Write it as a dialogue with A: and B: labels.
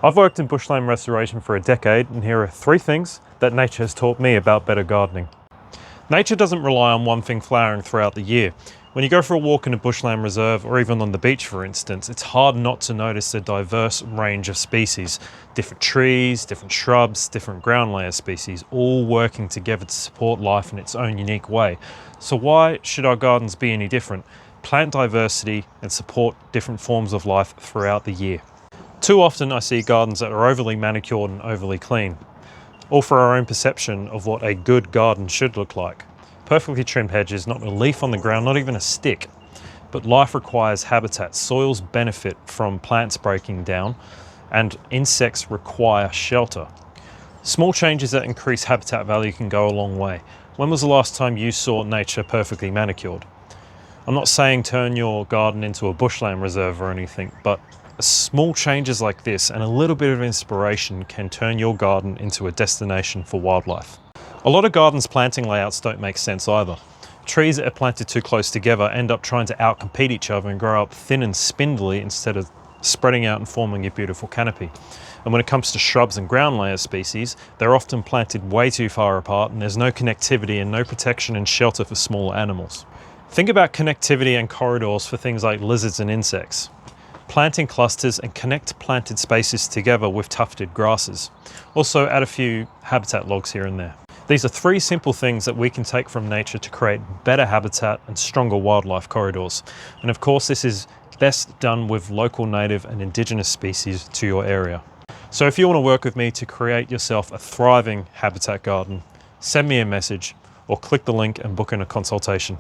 A: I've worked in bushland restoration for a decade, and here are 3 things that nature has taught me about better gardening. Nature doesn't rely on one thing flowering throughout the year. When you go for a walk in a bushland reserve, or even on the beach for instance, it's hard not to notice a diverse range of species. Different trees, different shrubs, different ground layer species, all working together to support life in its own unique way. So why should our gardens be any different? Plant diversity and support different forms of life throughout the year. Too often I see gardens that are overly manicured and overly clean, all for our own perception of what a good garden should look like. Perfectly trimmed hedges, not a leaf on the ground, not even a stick. But life requires habitat. Soils benefit from plants breaking down, and insects require shelter. Small changes that increase habitat value can go a long way. When was the last time you saw nature perfectly manicured? I'm not saying turn your garden into a bushland reserve or anything, but small changes like this and a little bit of inspiration can turn your garden into a destination for wildlife. A lot of gardens' planting layouts don't make sense either. Trees that are planted too close together end up trying to outcompete each other and grow up thin and spindly instead of spreading out and forming a beautiful canopy. And when it comes to shrubs and ground layer species, they're often planted way too far apart, and there's no connectivity and no protection and shelter for smaller animals. Think about connectivity and corridors for things like lizards and insects. Planting clusters and connect planted spaces together with tufted grasses. Also add a few habitat logs here and there. These are 3 simple things that we can take from nature to create better habitat and stronger wildlife corridors. And of course, this is best done with local native and indigenous species to your area. So if you want to work with me to create yourself a thriving habitat garden, send me a message or click the link and book in a consultation.